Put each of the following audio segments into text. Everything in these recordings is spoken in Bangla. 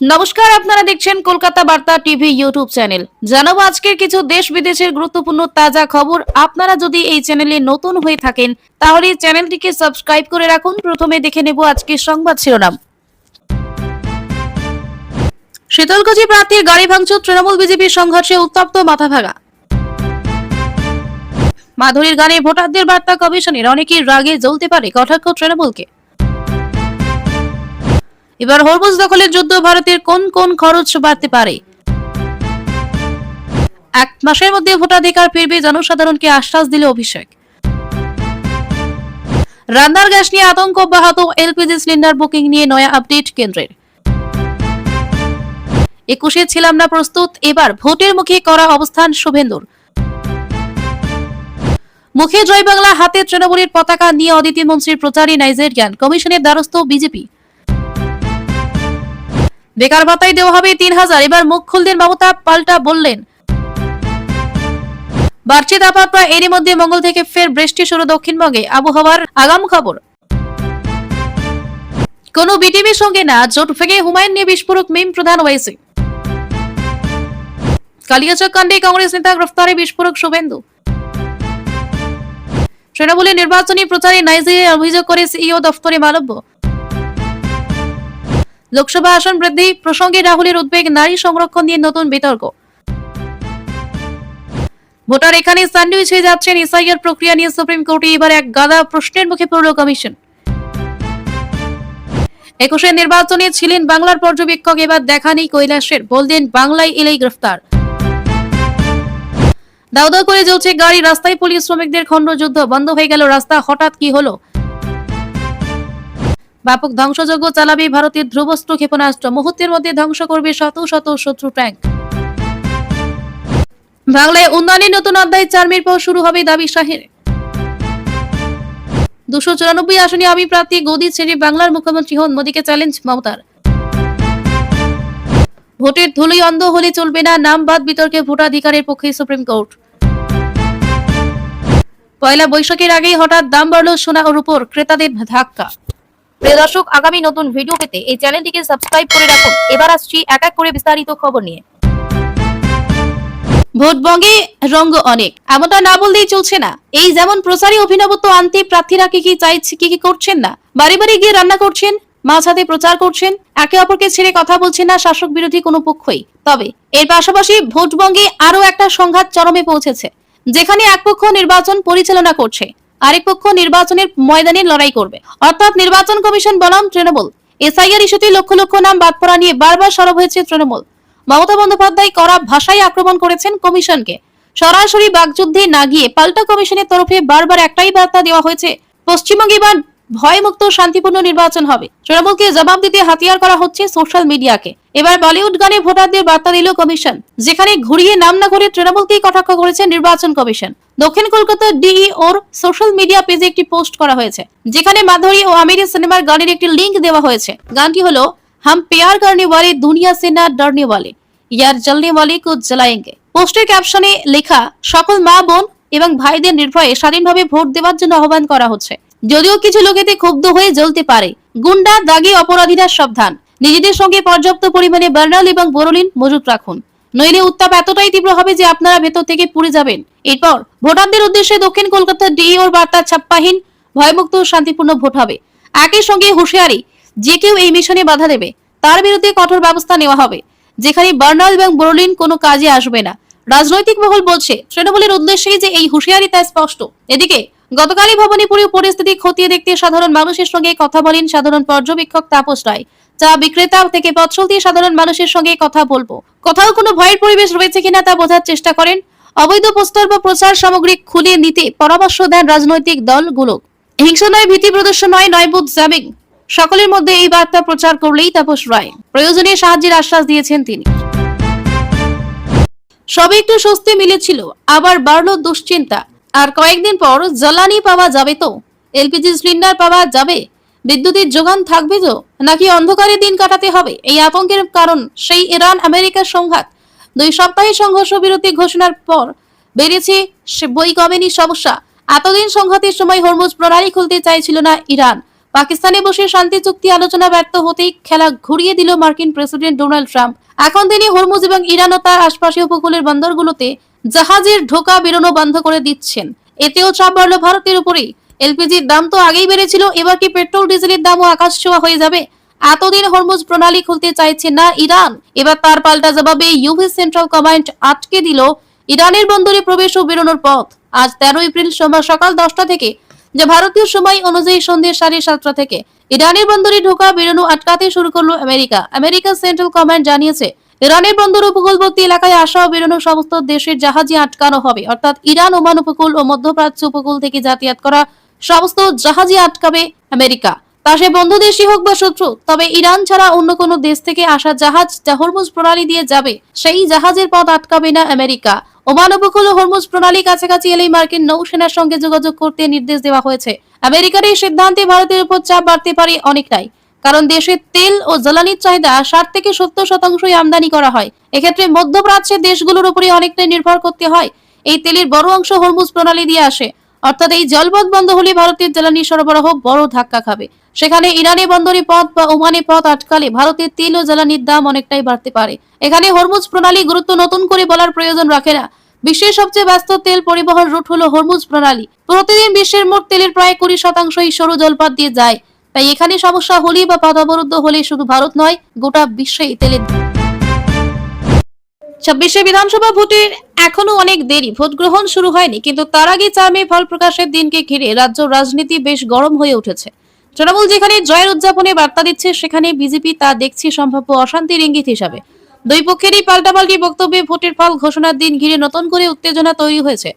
নমস্কার, আপনারা দেখছেন কলকাতা বার্তা টিভি ইউটিউব চ্যানেল। জানাবো আজকের কিছু দেশ বিদেশের গুরুত্বপূর্ণ তাজা খবর। আপনারা যদি এই চ্যানেলে নতুন হয়ে থাকেন তাহলে চ্যানেলটিকে সাবস্ক্রাইব করে রাখুন। প্রথমে দেখে নেব আজকের সংবাদ শিরোনাম। শীতলকুচি প্রার্থীর গাড়ি ভাঙচুর, তৃণমূল বিজেপির সংঘর্ষে উত্তপ্ত মাথাভাঙা। মাধুরীর গানে ভোটারদের বার্তা কমিশনের, অনেকেই রাগে জ্বলতে পারে কটাক্ষ তৃণমূলকে। এবার হরমুজ দখলের যুদ্ধ, ভারতের কোন কোন খরচ বাড়তে পারে। এক মাসের মধ্যে ভোটাধিকার ফিরবে, জনসাধারণকে আশ্বাস দিল অভিষেক। রান্নার গ্যাস নিয়ে আতঙ্ক অব্যাহত, এলপিজি সিলিন্ডার বুকিং নিয়ে নয়া আপডেট কেন্দ্রের। 21-এ ছিলাম না প্রস্তুত, এবার ভোটের মুখে করা অবস্থান শুভেন্দুর। মুখে জয় বাংলা, হাতে তৃণমূলের পতাকা নিয়ে অদিতি মন্ত্রীর প্রচারে নাইজেরিয়ান, কমিশনের দ্বারস্থ বিজেপি। বেকার ভাতায় দেওয়া হবে 3000, এবার মুখ খুললেন মমতা, পাল্টা বললেন। বাড়ছে তাপমাত্রা, এরই মধ্যে মঙ্গল থেকে ফের বৃষ্টি শুরু দক্ষিণবঙ্গে, আবহাওয়ার আগাম খবর। কোন বিটিভির সঙ্গে না, জোট ভেঙে হুমায়ুন নিয়ে বিস্ফোরক মিম প্রধান ওয়াইসি। কালিয়াচক কাণ্ডে কংগ্রেস নেতা গ্রেফতারে বিস্ফোরক শুভেন্দু। তৃণমূলের নির্বাচনী প্রচারে নাইজেরিয়ায় অভিযোগ করে সিইও দফতরে মালব্য। লোকসভা আসন বৃদ্ধি প্রসঙ্গে রাহুলের উদ্বেগ, নারী সংরক্ষণ নিয়ে নতুন বিতর্ক। ভোটার এখানে স্যান্ডউইচ হয়ে যাচ্ছেন, এসআইআর প্রক্রিয়া নিয়ে সুপ্রিম কোর্টে এবার এক গাদা প্রশ্নের মুখে পড়ল কমিশন। 21-এর নির্বাচনে ছিলেন বাংলার পর্যবেক্ষক, এবার দেখা নেই কৈলাসের, বললেন বাংলায় এলেই গ্রেফতার। দাউ দাউ করে জ্বলছে গাড়ি, রাস্তায় পুলিশ শ্রমিকদের খণ্ডযুদ্ধ, বন্ধ হয়ে গেল রাস্তা, হঠাৎ কি হলো। ব্যাপক ধ্বংসযজ্ঞ চালাবে ভারতের ধ্রুবস্ত্র ক্ষেপণাস্ত্র, মুহূর্তের মধ্যে ধ্বংস করবে শত শত শত্রু ট্যাঙ্ক। বাংলায় উন্নয়নের নতুন অধ্যায়, 4 মের পর শুরু হবে দাবি শাহের। 294 আসনে আমি প্রার্থী, গদি ছেড়ে বাংলার মুখ্যমন্ত্রী হন, মোদীকে চ্যালেঞ্জ মমতার। ভোটের ধুলোয় অন্ধ হলে চলবে না, নাম বাদ বিতর্কে ভোটাধিকারের পক্ষে সুপ্রিম কোর্ট। পয়লা বৈশাখের আগেই হঠাৎ দাম বাড়ল সোনা ও রূপোর, ক্রেতাদের ধাক্কা। প্রিয় দর্শক, আগামী নতুন ভিডিও পেতে এই চ্যানেলটিকে সাবস্ক্রাইব করে রাখুন। এবার আসছি এক এক করে বিস্তারিত খবর নিয়ে। ভোটবঙ্গে রঙ্গ অনেক, এমনটা না বললেই চলছে না। এই যেমন প্রচারে অভিনবত্ব আনতে প্রার্থীরা কি চাইছে, কি করছেন না, বাড়ি বাড়ি গিয়ে রান্না করছেন, মাছ হাতে প্রচার করছেন, একে অপরকে ছেড়ে কথা বলছেন না শাসক বিরোধী কোনো পক্ষই। তবে এর পাশাপাশি ভোটবঙ্গে আরো একটা সংঘাত চরমে পৌঁছেছে, যেখানে এক পক্ষ নির্বাচন পরিচালনা করছে, আরেক পক্ষ নির্বাচনের ময়দানে লড়াই করবে, অর্থাৎ নির্বাচন কমিশন বনাম তৃণমূল। এসআইআর ইস্যুতে লক্ষ লক্ষ নাম বাদ পড়া নিয়ে বারবার সরব হয়েছে তৃণমূল। মমতা বন্দ্যোপাধ্যায় কড়া ভাষায় আক্রমণ করেছেন কমিশনকে। সরাসরি বাকযুদ্ধে না গিয়ে পাল্টা কমিশনের তরফে বারবার একটাই বার্তা দেওয়া হয়েছে, পশ্চিমবঙ্গে এবার ভয়মুক্ত শান্তিপূর্ণ নির্বাচন হবে। তৃণমূলকে জবাব দিতে হাতিয়ার করা হচ্ছে সোশ্যাল মিডিয়াকে। এবার বলিউড গানে ভোটারদের বার্তা দিল কমিশন, যেখানে ঘুরিয়ে নাম না করে তৃণমূলকেই কটাক্ষ করেছে নির্বাচন কমিশন। দক্ষিণ কলকাতার ডিই ওর সোশ্যাল মিডিয়া পেজে একটি পোস্ট করা হয়েছে, যেখানে মাধুরী ও আমিরের সিনেমার গানের একটি লিংক দেওয়া হয়েছে। গানটি হলো हम प्यार करने वाले दुनिया से ना डरने वाले, यार जलने वाले को जलाएंगे। পোস্টের ক্যাপশনে লেখা, সকল মা বোন এবং ভাইদের নির্ভয়ে স্বাধীনভাবে ভোট দেওয়ার জন্য আহ্বান করা হচ্ছে। যদিও কিছু লোক এতে ক্ষুব্ধ হয়ে জ্বলতে পারে, গুন্ডা দাগী অপরাধীরা সাবধান, নিজেদের সঙ্গে পর্যাপ্ত পরিমাণে বার্নাল এবং বোরোলিন মজুত রাখুন, নইলে উত্তাপ এতটাই তীব্র হবে যে আপনারা ভেতর থেকে পুড়ে যাবেন। এরপর ভোটারদের উদ্দেশ্যে দক্ষিণ কলকাতার ডিইওর বার্তা, ছাপ্পাহীন ভয়মুক্ত শান্তিপূর্ণ ভোট হবে। একই সঙ্গে হুঁশিয়ারি, যে কেউ এই মিশনে বাধা দেবে তার বিরুদ্ধে কঠোর ব্যবস্থা নেওয়া হবে, যেখানে বার্নাল এবং বোরোলিন কোনো কাজে আসবে না। রাজনৈতিক মহল বলছে তৃণমূলের উদ্দেশ্যেই যে এই হুঁশিয়ারি তা স্পষ্ট। এদিকে গতকালই ভবানীপুরে পরিস্থিতি খতিয়ে দেখতে সাধারণ মানুষের সঙ্গে কথা বলেন সাধারণ পর্যবেক্ষক তাপস রায়। চা বিক্রেতা থেকে পথ চলতি সাধারণ মানুষের সঙ্গে কথা বলবো, কোথাও কোনো ভয়ের পরিবেশ রয়েছে কিনা তা বোঝার চেষ্টা করেন। অবৈধ পোস্টার বা প্রচার সামগ্রী খুলে নিতে পরামর্শ দেন রাজনৈতিক দলগুলো। হিংসা নয়, ভীতি প্রদর্শন নয়, নয়বুধ জামিং, সকলের মধ্যে এই বার্তা প্রচার করলেই তাপস রায় প্রয়োজনে সাহায্যের আশ্বাস দিয়েছেন তিনি। সবে একটু স্বস্তি মিলেছিল, আবার বাড়ল দুশ্চিন্তা। আর কয়েকদিন পর জ্বালানি পাওয়া যাবে তো, এলপিজি সিলিন্ডার পাওয়া যাবে, বিদ্যুতের যোগান থাকবে তো, নাকি অন্ধকারে দিন কাটাতে হবে? এই আতঙ্কের কারণ সেই ইরান আমেরিকার সংঘাত। 2 সপ্তাহের সংঘর্ষ বিরতি ঘোষণার পর বেড়েছে বই কমেনি সমস্যা। এতদিন সংঘাতের সময় হরমুজ প্রণালী খুলতে চাইছিল না ইরান, পাকিস্তানে বসে শান্তি চুক্তি আলোচনা ব্যর্থ হতেই খেলা ঘুরিয়ে দিল মার্কিন প্রেসিডেন্ট ডোনাল্ড ট্রাম্প। এখন তিনি হরমুজ এবং ইরান ও তার আশপাশীয় উপকূলের বন্দরগুলোতে জাহাজের ঢোকা বেরোনো বন্ধ করে দিচ্ছেন। এতেও চাপ বাড়ল ভারতের উপরেই। এলপিজির দাম তো আগেই বেড়েছিল, এবার কি পেট্রোল ডিজেলের দামও আকাশ ছোঁয়া হয়ে যাবে? এতদিন হরমুজ প্রণালী খুলতে চাইছে না ইরান, এবার তার পাল্টা জবাবে ইউএস সেন্ট্রাল কমান্ড আটকে দিল ইরানের বন্দরে প্রবেশ ও বেরোনোর পথ। আজ 13 এপ্রিল সোমবার সকাল 10টা থেকে, যা ভারতীয় সময় অনুযায়ী সন্ধ্যে 7:30 থেকে ইরানের বন্দরে ঢোকা বেরোনো আটকাতে শুরু করলো আমেরিকা। আমেরিকা সেন্ট্রাল কমান্ড জানিয়েছে, ইরানের বন্দর উপকূলবর্তী এলাকায় আসা ও বেরোনো সমস্ত দেশের জাহাজই আটকানো হবে, অর্থাৎ ইরান, ওমান উপকূল ও মধ্যপ্রাচ্য উপকূল থেকে যাতায়াত করা সমস্ত জাহাজই আটকাবে আমেরিকা। তা সে বন্ধু দেশই হোক বা শত্রু, তবে ইরান ছাড়া অন্য কোনো দেশ থেকে আসা জাহাজ যা হরমুজ প্রণালী দিয়ে যাবে সেই জাহাজের পথ আটকাবে না আমেরিকা। ওমান উপকূল ও হরমুজ প্রণালী কাছাকাছি এলেই মার্কিন নৌসেনার সঙ্গে যোগাযোগ করতে নির্দেশ দেওয়া হয়েছে। আমেরিকার এই সিদ্ধান্তে ভারতের উপর চাপ বাড়তে পারে অনেকটাই, কারণ দেশের তেল ও জ্বালানির চাহিদা 60 থেকে 70% আমদানি করা হয়। এক্ষেত্রে মধ্যপ্রাচ্যের দেশগুলোর উপরে অনেকটাই নির্ভর করতে হয়। এই তেলের বড় অংশ হরমুজ প্রণালী দিয়ে আসে, অর্থাৎ এই জলপথ বন্ধ হলে ভারতের জ্বালানি সরবরাহ বড় ধাক্কা খাবে। সেখানে ইরানে বন্দরে পথ বা ওমানে পথ আটকালে ভারতের তেল ও জ্বালানির দাম অনেকটাই বাড়তে পারে। এখানে হরমুজ প্রণালী গুরুত্ব নতুন করে বলার প্রয়োজন রাখে না। বিশ্বের সবচেয়ে ব্যস্ত তেল পরিবহন রুট হলো হরমুজ প্রণালী। প্রতিদিন বিশ্বের মোট তেলের প্রায় 20% সরু জলপথ দিয়ে যায়। তাই এখানে সমস্যা হলে বা পথ অবরুদ্ধ হলে শুধু ভারত নয়, গোটা বিশ্বেই তেলের 26শে বিধানসভা ভোটের এখনো অনেক দেরি, ভোট গ্রহণ শুরু হয়নি, কিন্তু তার আগে 4 মে ফল প্রকাশের দিনকে ঘিরে রাজ্য রাজনীতি বেশ গরম হয়ে উঠেছে। তৃণমূল যেখানে জয়ের উদযাপনে বার্তা দিচ্ছে, সেখানে বিজেপি তা দেখছে সম্ভাব্য অশান্তির ইঙ্গিত হিসাবে। দুই পক্ষেরই পাল্টাপাল্টি বক্তব্যে ভোটের ফল ঘোষণার দিন ঘিরে নতুন করে উত্তেজনা তৈরি হয়েছে।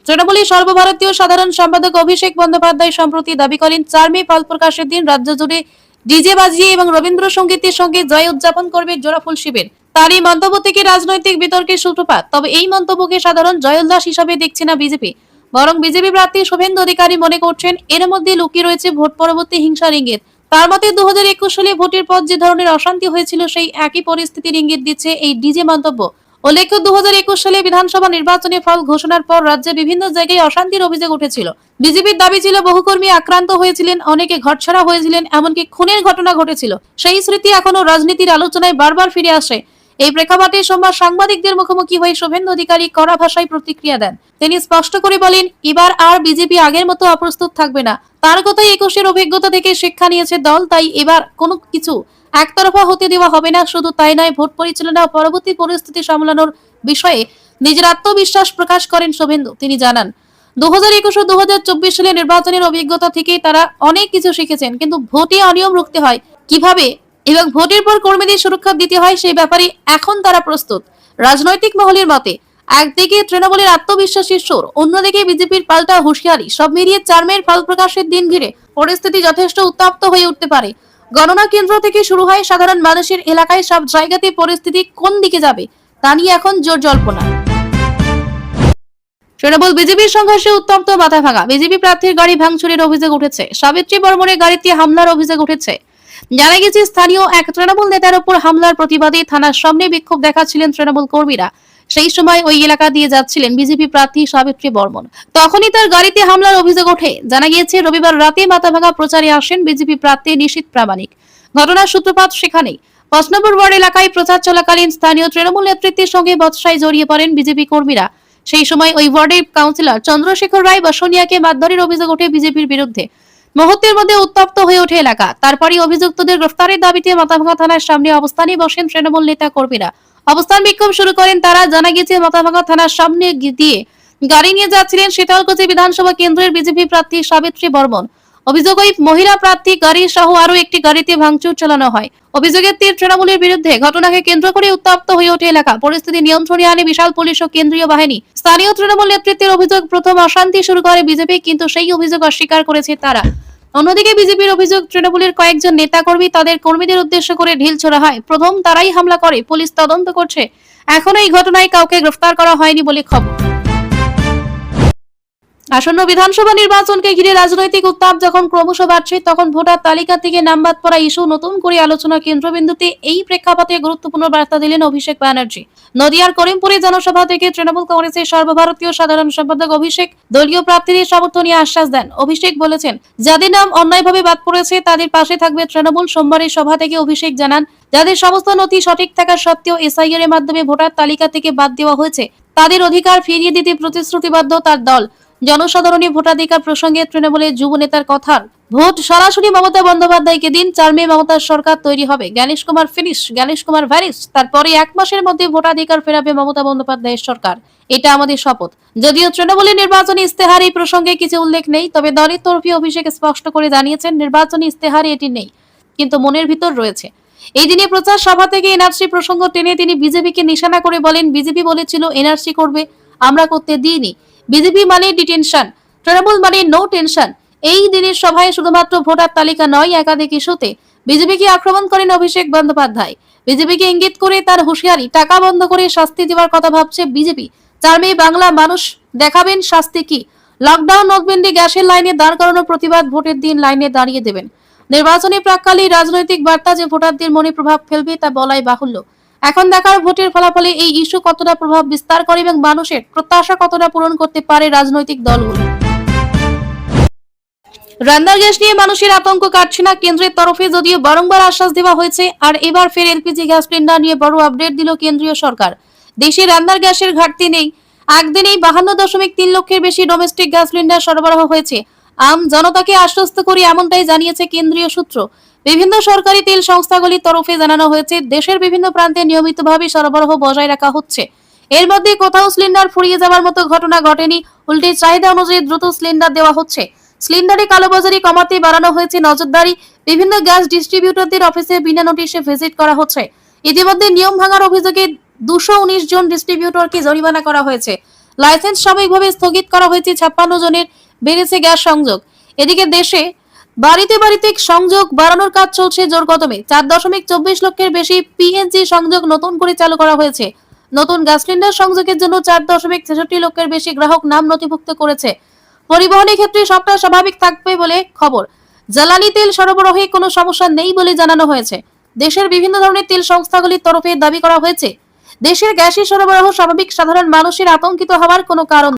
তৃণমূলের সর্বভারতীয় সাধারণ সম্পাদক অভিষেক বন্দ্যোপাধ্যায় সম্প্রতি দাবি করেন, 4 মে ফল প্রকাশের দিন রাজ্য জুড়ে ডিজে বাজিয়ে এবং রবীন্দ্রসঙ্গীতের সঙ্গে জয় উদযাপন করবে জোড়াফুল শিবির। তার এই মন্তব্য থেকে রাজনৈতিক বিতর্কের সূত্রপাত। তবে এই মন্তব্যকে সাধারণ জয়োল্লাস হিসাবে দেখছে না বিজেপি, বরং বিজেপি প্রার্থী শুভেন্দু অধিকারী মনে করছেন এর মধ্যে লুকিয়ে রয়েছে ভোট পরবর্তী হিংসার ইঙ্গিত। তার মতে 2021 সালে ভোটের পর যে ধরনের অশান্তি হয়েছিল সেই একই পরিস্থিতির ইঙ্গিত দিচ্ছে এই ডিজে মন্তব্য। উল্লেখ্য, 2021 সালে বিধানসভা নির্বাচনের ফল ঘোষণার পর রাজ্যে বিভিন্ন জায়গায় অশান্তির অভিযোগ উঠেছিল। বিজেপির দাবি ছিল বহু কর্মী আক্রান্ত হয়েছিলেন, অনেকে ঘরছাড়া হয়েছিলেন, এমনকি খুনের ঘটনা ঘটেছিল। সেই স্মৃতি এখনো রাজনীতির আলোচনায় বারবার ফিরে আসে। এই প্রেক্ষাপটে সোমবার সাংবাদিকদের মুখোমুখি হয়ে শুভেন্দু অধিকারী কড়া ভাষায় প্রতিক্রিয়া দেন। তিনি স্পষ্ট করে বলেন, এবার আর বিজেপি আগের মতো অপ্রস্তুত থাকবে না। তার কথাই 21-এর অভিজ্ঞতা থেকে শিক্ষা নিয়েছে দল, তাই এবার কোনো কিছু একতরফা হতে দেওয়া হবে না। শুধু তাই নয়, ভোট পরিচালনা ও পরবর্তী পরিস্থিতি সামলানোর বিষয়ে নিজের আত্মবিশ্বাস প্রকাশ করেন শুভেন্দু। তিনি জানান, 2021 ও 2024 সালের নির্বাচনের অভিজ্ঞতা থেকে তারা অনেক কিছু শিখেছেন, কিন্তু ভোটে অনিয়ম রুখতে হয় কিভাবে এবং ভোটের পর কর্মীদের সুরক্ষা দিতে হয় সেই ব্যাপারে এখন তারা প্রস্তুত। রাজনৈতিক মহলের মতে একদিকে তৃণমূলের আত্মবিশ্বাসের সুর, অন্যদিকে বিজেপির পাল্টা হুঁশিয়ারি। সব মিলিয়ে 4 মের ফল প্রকাশের দিন ঘিরে পরিস্থিতি যথেষ্ট উত্তপ্ত হয়ে উঠতে পারে। গণনা কেন্দ্র থেকে শুরু হয় সাধারণ মানুষের এলাকায় সব জায়গাতে পরিস্থিতি কোন দিকে যাবে তা নিয়ে এখন জোর জল্পনা। তৃণমূল বিজেপির সংঘর্ষে উত্তপ্ত মাথা ভাঙা, বিজেপি প্রার্থীর গাড়ি ভাঙচুরের অভিযোগ উঠেছে। সাবিত্রী বর্মনের গাড়িতে হামলার অভিযোগ উঠেছে। জানা গেছে, স্থানীয় এক তৃণমূল নেতার উপর হামলার প্রতিবাদে থানার সামনে বিক্ষোভ দেখাচ্ছিলেন তৃণমূল কর্মীরা। সেই সময় ওই এলাকা দিয়ে যাচ্ছিলেন বিজেপি প্রার্থী সাবিত্রী বর্মন। তখনই তার গাড়িতে হামলার অভিযোগ ওঠে। জানা গিয়েছে, রবিবার রাতে মাথাভাঙা প্রচারে আসেন বিজেপি প্রার্থী নিশীথ প্রামাণিক। ঘটনার সূত্রপাত সেখানেই। 5 নম্বর ওয়ার্ড এলাকায় প্রচার চলাকালীন স্থানীয় তৃণমূল নেতৃত্বের সঙ্গে বচসায় জড়িয়ে পড়েন বিজেপি কর্মীরা। সেই সময় ওই ওয়ার্ডের কাউন্সিলর চন্দ্রশেখর রায় বসনিয়াকে মারধরের অভিযোগ ওঠে বিজেপির বিরুদ্ধে। মুহূর্তের মধ্যে উত্তপ্ত হয়ে ওঠে এলাকা। তারপরই অভিযুক্তদের গ্রেফতারের দাবিতে মাথাভাঙা থানার সামনে অবস্থানে বসেন তৃণমূল নেতা কর্মীরা। অবস্থান বিক্ষোভ শুরু করেন তারা। জানা গেছে, মাথাভাঙা থানার সামনে দিয়ে গাড়ি নিয়ে যাচ্ছিলেন শীতলকুচি বিধানসভা কেন্দ্রের বিজেপি প্রার্থী সাবিত্রী বর্মন। অভিযোগ, ওই মহিলা প্রার্থী গাড়ি সহ আরো একটি গাড়িতে ভাঙচুর চালানো হয়। অভিযোগের তীর তৃণমূলের বিরুদ্ধে। ঘটনাকে কেন্দ্র করে উত্তপ্ত হয়ে ওঠে এলাকা। পরিস্থিতি নিয়ন্ত্রণে আনে বিশাল পুলিশ ও কেন্দ্রীয় বাহিনী। স্থানীয় তৃণমূল নেতৃত্বের অভিযোগ, প্রথম অশান্তি শুরু করে বিজেপি, কিন্তু সেই অভিযোগ অস্বীকার করেছে তারা। অন্যদিকে বিজেপির অভিযোগ, তৃণমূলের কয়েকজন নেতাকর্মী তাদের কর্মীদের উদ্দেশ্য করে ঢিল ছোড়া হয়। প্রথম তারাই হামলা করে, পুলিশ তদন্ত করছে। এখনো এই ঘটনায় কাউকে গ্রেফতার করা হয়নি বলে খবর। আসন্ন বিধানসভা নির্বাচনকে ঘিরে রাজনৈতিক উত্তাপ যখন ক্রমশ বাড়ছে, তখন ভোটার তালিকা থেকে নাম বাদ পড়া ইস্যু নতুন করে আলোচনা কেন্দ্রবিন্দুতে। এই প্রেক্ষাপটে গুরুত্বপূর্ণ বার্তা দিলেন অভিষেক ব্যানার্জি। নদিয়ার করিমপুরে জনসভা থেকে তৃণমূল কংগ্রেসের সর্বভারতীয় সাধারণ সম্পাদক অভিষেক দলীয় প্রার্থীদের সমর্থনে আশ্বাস দেন। অভিষেক বলেছেন, যাদের নাম অন্যায়ভাবে বাদ পড়েছে তাদের পাশে থাকবে তৃণমূল। সোমবারের সভা থেকে অভিষেক জানান, যাদের সমস্ত নথি সঠিক থাকা সত্ত্বেও এসআইআর এর মাধ্যমে ভোটার তালিকা থেকে বাদ দেওয়া হয়েছে, তাদের অধিকার ফিরিয়ে দিতে প্রতিশ্রুতিবদ্ধ তার দল। জনসাধারণের ভোটাধিকার প্রসঙ্গে তৃণমূলের যুব নেতার কথার ভোট সরাসরি মমতা বন্দ্যোপাধ্যায়কে দিন। 4 মে মমতার সরকার তৈরি হবে। Gyanesh Kumar finish, Gyanesh Kumar vanish. তারপরে 1 মাসের মধ্যে ভোটাধিকার ফেরাবে মমতা বন্দ্যোপাধ্যায়ের সরকার। এটা আমাদের শপথ। যদিও তৃণমূলের নির্বাচনী ইস্তেহারে এই প্রসঙ্গে কিছু উল্লেখ নেই, তবে দলের তরফে অভিষেক স্পষ্ট করে জানিয়েছেন, নির্বাচনী ইস্তেহারে এটি নেই, কিন্তু মনের ভিতর রয়েছে। এই দিনে প্রচার সভা থেকে এনআরসি প্রসঙ্গ টেনে তিনি বিজেপিকে নিশানা করে বলেন, বিজেপি বলেছিল এনআরসি করবে, আমরা করতে দিইনি। বিজেপি মানে ডিটেনশন, তৃণমূল মানে নো টেনশন। এই দিনের সভায় শুধুমাত্র ভোটার তালিকা নয়, একাধিক ইস্যুতে বিজেপিকে আক্রমণ করেন অভিষেক বন্দ্যোপাধ্যায়। বিজেপিকে ইঙ্গিত করে তার হুঁশিয়ারি, টাকা বন্ধ করে শাস্তি দেওয়ার কথা ভাবছে বিজেপি। 4 মে বাংলা মানুষ দেখাবেন শাস্তি কি। লকডাউন, নোটবন্দি, গ্যাসের লাইনে দাঁড় করানোর প্রতিবাদ ভোটের দিন লাইনে দাঁড়িয়ে দেবেন। নির্বাচনী প্রাক্কালে রাজনৈতিক বার্তা যে ভোটারদের মনে প্রভাব ফেলবে তা বলাই বাহুল্য। এখন দেখার ভোটের ফলাফলে এই ইস্যু কতটা প্রভাব বিস্তার করে এবং মানুষের প্রত্যাশা কতটা পূরণ করতে পারে রাজনৈতিক দলগুলো। রান্নার গ্যাস নিয়ে মানুষের আতঙ্ক কাটছে না। কেন্দ্রের তরফে যদিও বারংবার আশ্বাস দেওয়া হয়েছে, আর এবার ফের এলপিজি গ্যাস সিলিন্ডার নিয়ে বড় আপডেট দিল কেন্দ্রীয় সরকার। দেশে রান্নার গ্যাসের ঘাটতি নেই। একদিনেই 52.3 লক্ষের বেশি ডোমেস্টিক গ্যাস সিলিন্ডার সরবরাহ হয়েছে। আম জনতাকে আশ্বস্ত করে এমনটাই জানিয়েছে কেন্দ্রীয় সূত্র। বিভিন্ন সরকারি তেল সংস্থাগুলির তরফে জানানো হয়েছে, দেশের বিভিন্ন প্রান্তে নিয়মিতভাবে সরবরাহ বজায় রাখা হচ্ছে। এর মধ্যে কোথাও সিলিন্ডার ফুরিয়ে যাওয়ার মতো ঘটনা ঘটেনি, উল্টে চাহিদা অনুযায়ী দ্রুত সিলিন্ডার দেওয়া হচ্ছে। সিলিন্ডারে কালোবাজারি কমাতে বাড়ানো হয়েছে নজরদারি। বিভিন্ন গ্যাস ডিস্ট্রিবিউটরদের অফিসে বিনা নোটিশে ভিজিট করা হচ্ছে। ইতিমধ্যে নিয়ম ভাঙার অভিযোগে 219 জন ডিস্ট্রিবিউটরকে জরিমানা করা হয়েছে। লাইসেন্স সাময়িকভাবে স্থগিত করা হয়েছে 56 জনের। বেড়েছে গ্যাস সংযোগ। এদিকে দেশে বাড়িতে বাড়িতে সংযোগ বাড়ানোর কাজ চলছে জোর কদমে। 4.24 লক্ষের বেশি পিএনজি সংযোগ নতুন করে চালু করা হয়েছে। নতুন গ্যাস সিলিন্ডার সংযোগের জন্য 4.63 লক্ষের বেশি গ্রাহক নাম নথিভুক্ত করেছে। পরিবহনের ক্ষেত্রে সবটা স্বাভাবিক থাকবে বলে খবর। জ্বালানি তেল সরবরাহে কোনো সমস্যা নেই বলে জানানো হয়েছে। দেশের বিভিন্ন ধরনের তেল সংস্থাগুলির তরফে দাবি করা হয়েছে, দেশের গ্যাসের সরবরাহ স্বাভাবিক, সাধারণ মানুষের আতঙ্কিত হওয়ার কোনো কারণ